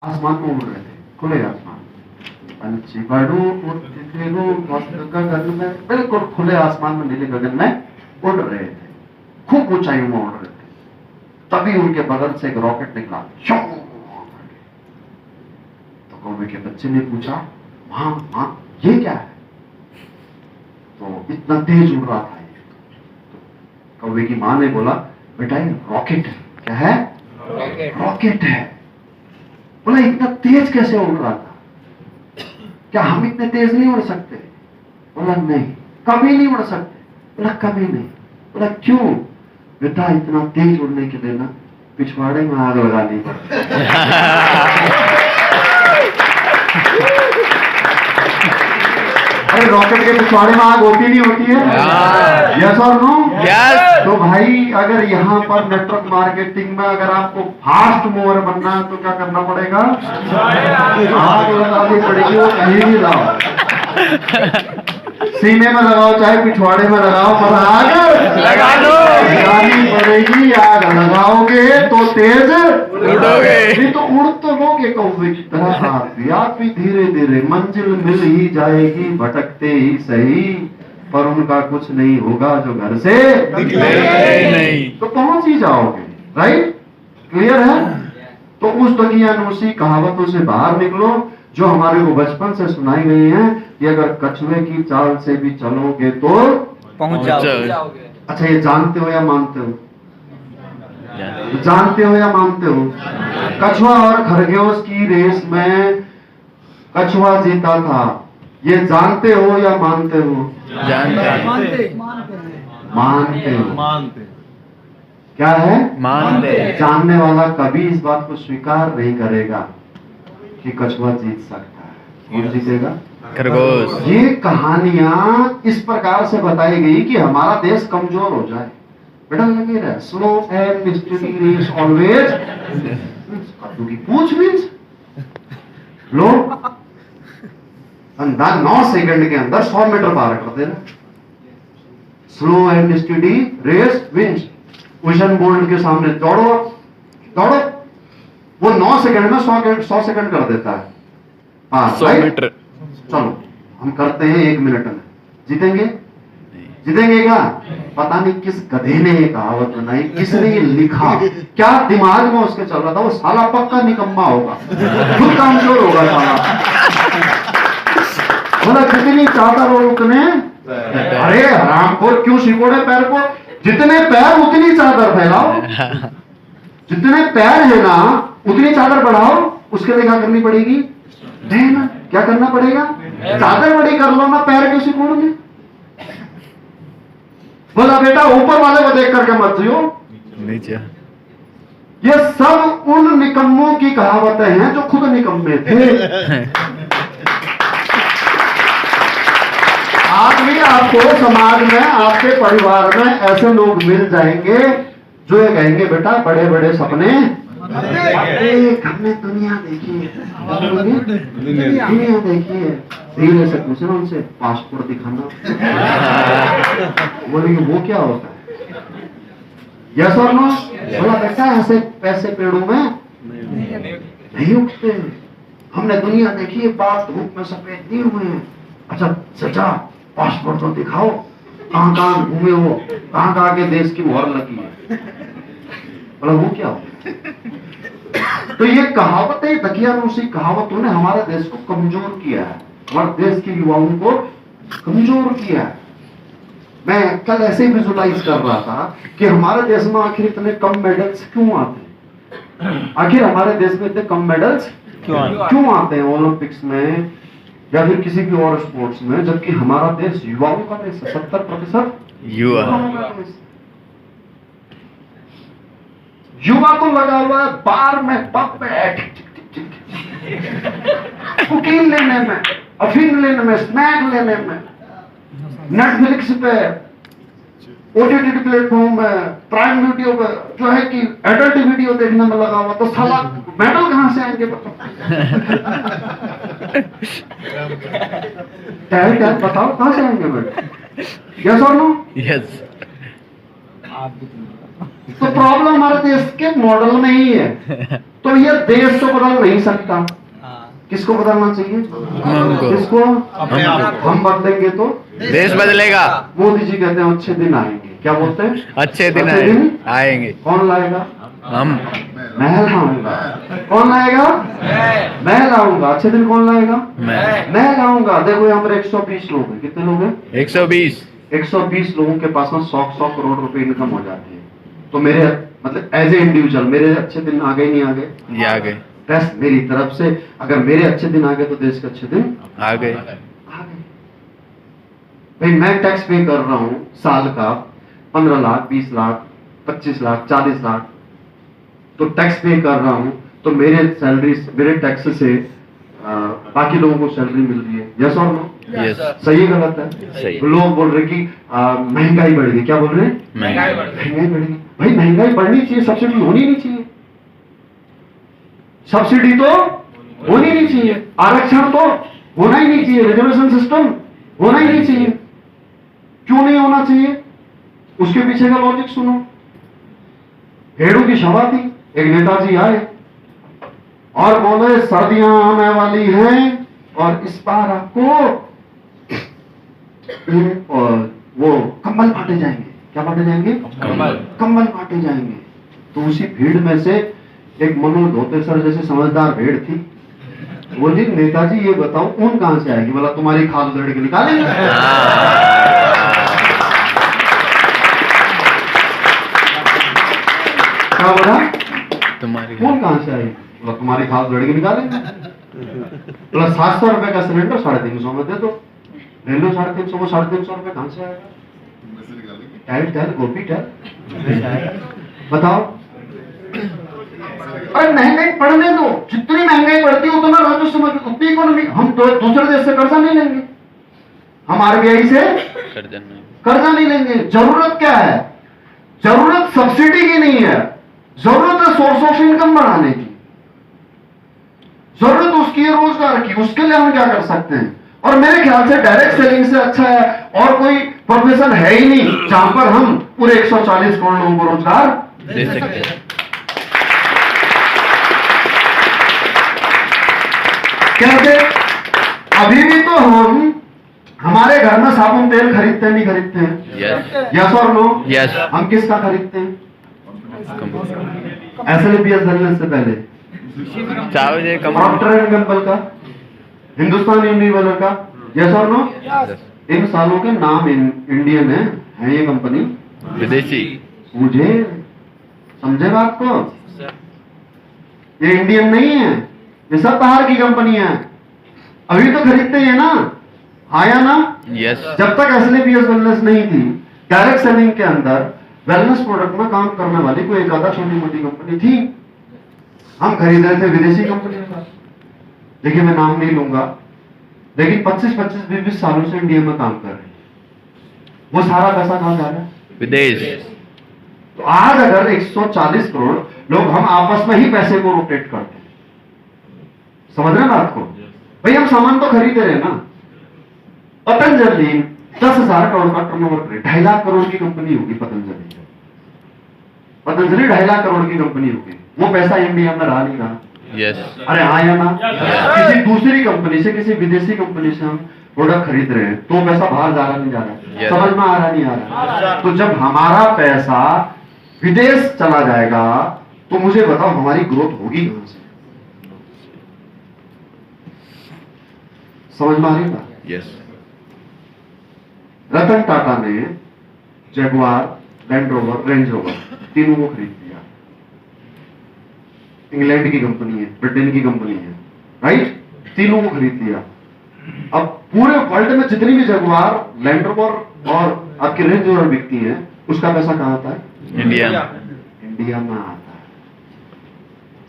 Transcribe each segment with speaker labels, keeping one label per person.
Speaker 1: आसमान में उड़ रहे थे, खुले आसमान। पंछी बड़ू उड़ते थे वो मस्त गगन में, बिल्कुल खुले आसमान में, नीले गगन में उड़ रहे थे, खूब ऊंचाई में उड़ रहे थे। तभी उनके बगल से एक रॉकेट निकला। तो कौवे के बच्चे ने पूछा, मां मां ये क्या है? तो इतना तेज उड़ रहा था ये। तो कौवे की मां ने बोला, बेटा ये रॉकेट है। क्या है? रॉकेट है। बोला इतना तेज कैसे उड़ रहा था? क्या हम इतने तेज नहीं उड़ सकते? बोला नहीं, कभी नहीं उड़ सकते। बोला कभी नहीं। बोला क्यों? बेटा इतना तेज उड़ने के लिए ना पिछवाड़े में आग लगानी पड़ती। अरे रॉकेट के पिछवाड़े में आग होती नहीं होती है? यस और नो?
Speaker 2: यस।
Speaker 1: तो भाई अगर यहाँ पर नेटवर्क मार्केटिंग में अगर आपको फास्ट मूवर बनना है तो क्या करना पड़ेगा? आग लगानी पड़ेगी, वो कहीं भी लगाओ, सीने में लगाओ चाहे पिछवाड़े में लगाओ, पर आग
Speaker 2: लगा दो।
Speaker 1: लगानी पड़ेगी। आग लगाओगे तो तेज
Speaker 2: उड़ोगे।
Speaker 1: नहीं तो उड़ तो लोगे कौवे की तरह। आप भी धीरे धीरे मंजिल मिल ही जाएगी, भटकते ही सही, पर उनका कुछ नहीं होगा जो घर से
Speaker 2: निकले नहीं।
Speaker 1: तो पहुंच ही जाओगे। राइट? क्लियर है? तो उस दुनियानूसी कहावतों से बाहर निकलो जो हमारे को बचपन से सुनाई गई हैं कि अगर कछुए की चाल से भी चलोगे तो
Speaker 2: पहुंच जाओगे।
Speaker 1: अच्छा ये जानते हो या मानते हो? जानते हो या मानते हो? कछुआ और खरगोश की रेस में कछुआ जीता था, ये जानते हो या मानते हो? मानते हो। क्या है?
Speaker 2: मानते।
Speaker 1: जानने वाला कभी इस बात को स्वीकार नहीं करेगा कि कछुआ जीत सकता है। कौन जीतेगा?
Speaker 2: खरगोश।
Speaker 1: ये कहानियां इस प्रकार से बताई गई कि हमारा देश कमजोर हो जाए। बेटा लगे रहे, slow and steady race always, कद्दू की पूछ मीन्स लो अंदाज 9 सेकंड के अंदर 100 मीटर पार कर देना। Slow and steady race wins. Usain Bolt के सामने दौड़ो दौड़ो, वो 9 सेकंड में 100 सेकंड कर देता है। हाँ
Speaker 2: 100 मीटर।
Speaker 1: चलो हम करते हैं 1 मिनट में। जीतेंगे? जीतेंगे क्या? पता नहीं किस गधे ने ये कहावत बनाई, किसने ये लिखा, क्या दिमाग में उसके चल रहा था। वो साला पक्का निकम्मा होगा, खुद कमजोर होगा साला। बोला जितनी चादर हो उतने, अरे हरामखोर क्यों सिकोड़े पैर को? जितने पैर उतनी चादर फैलाओ, जितने पैर है ना उतनी चादर बढ़ाओ। उसके लिए क्या करनी पड़ेगी? ना क्या करना पड़ेगा? चादर बड़ी कर लो ना, पैर क्यों सिकोड़ोगे? बोला बेटा ऊपर वाले को देख करके मत जियो,
Speaker 2: नीचे।
Speaker 1: ये सब उन निकम्मों की कहावतें हैं जो खुद निकम्मे थे। आज भी आपको समाज में, आपके परिवार में ऐसे लोग मिल जाएंगे जो ये कहेंगे बेटा बड़े बड़े सपने देख, हमने दुनिया देखी है, दुनिया देखी है। धीरे से पूछना उनसे, पासपोर्ट दिखाना। बोलेंगे वो क्या होता है? यस और नो? बोला बेटा ऐसे पैसे पेड़ों में नहीं उगते, हमने दुनिया देखी है, बात धूप में सफेद नहीं हुए हैं। अच्छा सचा पासपोर्ट तो दिखाओ, कहां कहां घूमे हो, कहां कहां के देश की मोहर लगी है। बोला वो क्या होता है? तो ये कहावतें, दकियानूसी कहावतों ने हमारे देश को कमजोर किया है, हमारे देश के युवाओं को कमजोर किया है। मैं कल ऐसे ही विजुलाइज कर रहा था कि हमारे देश में आखिर इतने कम मेडल्स क्यों आते हैं? आखिर हमारे देश में इतने कम मेडल्स क्यों आते हैं ओलंपिक्स में या फिर किसी भी और स्पोर्ट्स में, जबकि हमारा देश युवाओं का देश 70%
Speaker 2: युवा।
Speaker 1: युवा तो लगा हुआ है बार में, पब में, कुकीन लेने में, अफीम लेने में, स्नैक लेने में, नेटफ्लिक्स पे, ओटीटी प्लेटफॉर्म में, प्राइम वीडियो पे जो है कि एडल्ट वीडियो देखने में लगा हुआ। तो साला मेडल कहां से आएंगे बताओ कहां से आएंगे मेडल? यस और नो?
Speaker 2: यस।
Speaker 1: तो प्रॉब्लम हमारे देश के मॉडल में ही है। तो ये देश तो बदल नहीं सकता, किसको बदलना चाहिए?
Speaker 2: हमको।
Speaker 1: किसको?
Speaker 3: अपने आप को।
Speaker 1: हम बदलेंगे तो
Speaker 2: देश बदलेगा।
Speaker 1: मोदी जी कहते हैं अच्छे दिन आएंगे, क्या बोलते हैं?
Speaker 2: अच्छे दिन आएंगे।
Speaker 1: कौन लाएगा?
Speaker 2: हम।
Speaker 1: मैं लाऊंगा। कौन लाएगा? मैं लाऊंगा। अच्छे दिन कौन लाएगा? मैं लाऊंगा। देखो यहाँ पर 120 लोग हैं, कितने लोग हैं?
Speaker 2: 120।
Speaker 1: 120 लोगों के पास में 100 करोड़ रुपए इनकम हो जाती है। तो मेरे मतलब एज ए इंडिविजुअल मेरे अच्छे दिन आ गए, नहीं आ गए?
Speaker 2: ये आ गए।
Speaker 1: बस मेरी तरफ से अगर मेरे अच्छे दिन आ गए तो देश के अच्छे दिन
Speaker 2: आ गए।
Speaker 1: आ गए। भाई मैं टैक्स पे कर रहा हूं साल का 15 लाख, 20 लाख, 25 लाख, 40 लाख, तो टैक्स पे कर रहा हूं, तो मेरे सैलरी मेरे टैक्स से बाकी लोगों को सैलरी मिल रही है। यस और नो?
Speaker 2: यस।
Speaker 1: सही है गलत है?
Speaker 2: सही।
Speaker 1: लोग बोल रहे कि महंगाई बढ़ गई। क्या बोल रहे हैं?
Speaker 2: महंगाई
Speaker 1: महंगाई बढ़ गई। भाई महंगाई बढ़नी चाहिए, सब्सिडी होनी नहीं चाहिए। सब्सिडी तो होनी नहीं चाहिए, आरक्षण तो होना ही नहीं चाहिए, रिजर्वेशन सिस्टम होना ही नहीं चाहिए। क्यों नहीं होना चाहिए? उसके पीछे का लॉजिक सुनो। भेड़ों की सभा थी, एक नेताजी आए और बोले सर्दियां आने वाली हैं और इस बार आपको और वो कंबल बांटे जाएंगे। क्या बांटे जाएंगे? कंबल बांटे जाएंगे। तो उसी भीड़ में से एक मनोज धोते सर जैसे समझदार भेड़ थी, बोली नेताजी ये बताओ ऊन कहां से आएगी? बोला तुम्हारी खाल उधड़ के निकालेंगे। क्या बोला?
Speaker 2: तुम्हारी।
Speaker 1: ऊन कहां से आएगी? बोला तुम्हारी खाल उधड़ के निकालेंगे। बोला 700 रुपए का सिलेंडर 350 में दे दो। ले लो 350, वो 350 रुपए कहां से आएगा? टैल गोपी टैल बताओ। अरे महंगाई बढ़ने दो, जितनी महंगाई बढ़ती है उतना राजस्व समझ, उतनी इकोनॉमी। हम तो दूसरे देश से कर्जा नहीं लेंगे, हम आरबीआई से कर्जा नहीं लेंगे। जरूरत क्या है? जरूरत सब्सिडी की नहीं है, जरूरत है सोर्स ऑफ इनकम बढ़ाने की। जरूरत उसकी है रोजगार की। उसके लिए हम क्या कर सकते हैं? और मेरे ख्याल से डायरेक्ट सेलिंग से अच्छा है और कोई प्रोफेशन है ही नहीं जहां पर हम पूरे 140 करोड़ लोगों को रोजगार
Speaker 2: दे सकते हैं।
Speaker 1: कैसे? अभी भी तो हम हमारे घर में साबुन तेल खरीदते हैं, नहीं खरीदते हैं?
Speaker 2: यस।
Speaker 1: यस और नो?
Speaker 2: यस।
Speaker 1: हम किसका खरीदते हैं? एसएलपीएस बनने से पहले
Speaker 2: चाहे
Speaker 1: प्रॉक्टर एंड गैम्बल का, हिंदुस्तान यूनिलीवर का। यस और नो? इन सालों के नाम इंडियन है ये कंपनी
Speaker 2: विदेशी।
Speaker 1: मुझे समझे बात को? ये इंडियन नहीं है, ये सब बाहर की कंपनी है। अभी तो खरीदते हैं ना, आया ना?
Speaker 2: यस।
Speaker 1: जब तक एसएलपीएस वेलनेस नहीं थी, डायरेक्ट सेलिंग के अंदर वेलनेस प्रोडक्ट में काम करने वाली कोई एक आधा छोटी मोटी कंपनी थी। हम खरीद रहे थे विदेशी कंपनी का, देखिए मैं नाम नहीं लूंगा, लेकिन 25-25, 20-20 सालों से इंडिया में काम कर रहे हैं। वो सारा पैसा कहां जा रहा है?
Speaker 2: विदेश।
Speaker 1: तो आज अगर 140 करोड़ लोग हम आपस में ही पैसे को रोटेट करते हैं, समझ रहे हैं बात को? भाई हम सामान तो खरीद रहे हैं ना। पतंजलि 10,000 करोड़ का टर्नओवर करे, 2.5 लाख करोड़ की कंपनी होगी पतंजलि। पतंजलि 2.5 लाख करोड़ की कंपनी होगी। वो पैसा इंडिया में रहा नहीं रहा?
Speaker 2: यस।
Speaker 1: अरे आया ना? किसी दूसरी कंपनी से, किसी विदेशी कंपनी से हम प्रोडक्ट खरीद रहे हैं तो पैसा बाहर जा रहा नहीं जा रहा? समझ में आ रहा नहीं आ रहा? तो जब हमारा पैसा विदेश चला जाएगा तो मुझे बताओ हमारी ग्रोथ होगी कहां से? समझ में आ रही बात?
Speaker 2: यस।
Speaker 1: रतन टाटा ने Jaguar, land rover, range rover तीनों को खरीद लिया। इंग्लैंड की कंपनी है, ब्रिटेन की कंपनी है, राइट? तीनों को खरीद लिया। अब पूरे वर्ल्ड में जितनी भी जगुआर, लैंड रोवर और आपकी रेंज रोवर बिकती है, उसका पैसा कहां आता है?
Speaker 2: इंडिया।
Speaker 1: इंडिया में आता है।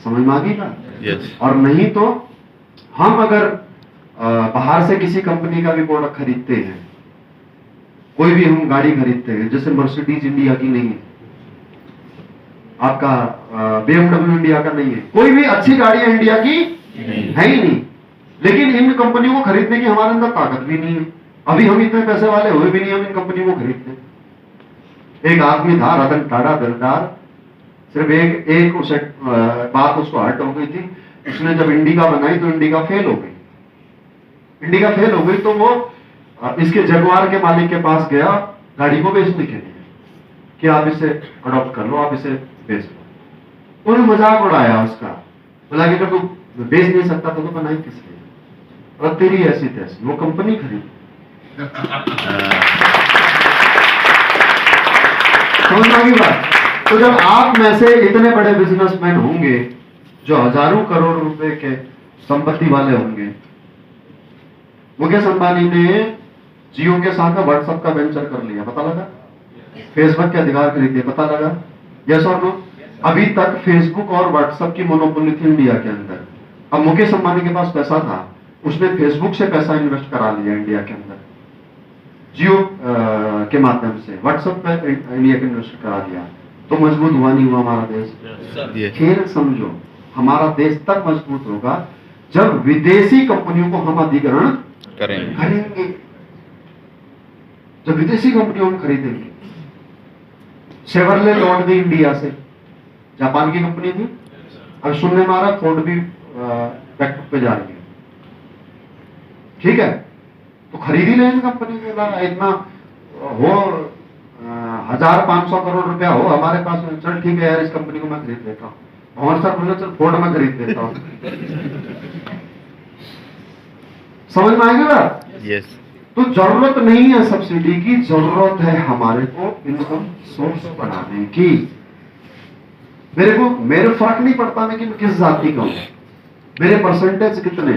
Speaker 1: समझ में आ गई बात?
Speaker 2: यस।
Speaker 1: और नहीं तो हम अगर बाहर से किसी कंपनी का भी प्रोडक्ट खरीदते हैं, कोई भी हम गाड़ी खरीदते हैं, जैसे मर्सिडीज इंडिया की नहीं है, आपका BMW इंडिया का नहीं है, कोई भी अच्छी गाड़ियां इंडिया की है ही नहीं, लेकिन इन कंपनियों को खरीदने की हमारे अंदर ताकत भी नहीं है। अभी हम इतने पैसे वाले हुए भी नहीं हम इन कंपनियों को खरीदते। एक आदमी था रतन टाटा, दिलदार, सिर्फ एक उसे बात उसको हर्ट हो गई थी। उसने जब इंडिका बनाई तो इंडिका फेल हो गई। इंडिका फेल हो गई तो वो इसके जगुआर के मालिक के पास गया गाड़ी को बेचने के लिए कि आप इसे अडॉप्ट कर लो, आप इसे बेच लो। उन्होंने मजाक उड़ाया उसका, बोला कि अगर तू बेच नहीं सकता तो बनाई किस लिए, और तेरी ऐसी तैसी। वो कंपनी खरीदी। समझ में आ गई बात? तो जब आप में से इतने बड़े बिजनेसमैन होंगे जो हजारों करोड़ रुपए के संपत्ति वाले होंगे, मुकेश अंबानी ने जियो के साथ व्हाट्सएप का वेंचर कर लिया, पता लगा? फेसबुक के अधिकार खरीदे, पता लगा? यस और नो? अभी तक फेसबुक और व्हाट्सएप की मोनोपोली थी इंडिया के अंदर। अब मुकेश अंबानी के पास पैसा था, उसने फेसबुक से पैसा इन्वेस्ट करा लिया इंडिया के अंदर, जियो के माध्यम से व्हाट्सएप पे इंडिया के इन्वेस्ट करा दिया। तो मजबूत हुआ नहीं हुआ हमारा देश? खेल समझो, हमारा देश तब मजबूत होगा जब विदेशी कंपनियों को हम अधिग्रहण करेंगे। जब विदेशी कंपनियों को खरीदेंगे। शेवरले लौट गई इंडिया से, जापान की कंपनी थी, अब सुनने में आ रहा फोर्ड भी बैकअप पे जा रही है। ठीक है, तो खरीद ही लेंगे कंपनी के, इतना हो 1500 करोड़ रुपया हो हमारे पास, चल ठीक है यार इस कंपनी को मैं खरीद लेता हूँ। और सर बोले चल फोर्ड में खरीद लेता हूँ। समझ में आएगा बात?
Speaker 2: यस।
Speaker 1: तो जरूरत नहीं है सब्सिडी की, जरूरत है हमारे को इनकम सोर्स बनाने की। मेरे फर्क नहीं पड़ता मैं कि मैं किस जाति का हूं, मेरे परसेंटेज कितने।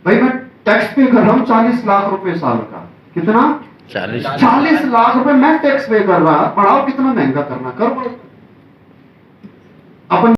Speaker 1: भाई मैं टैक्स पे कर रहा हूं 40 लाख रुपए साल का। कितना? 40 लाख रुपए मैं टैक्स पे कर रहा। बढ़ाओ, कितना महंगा करना, करो अपन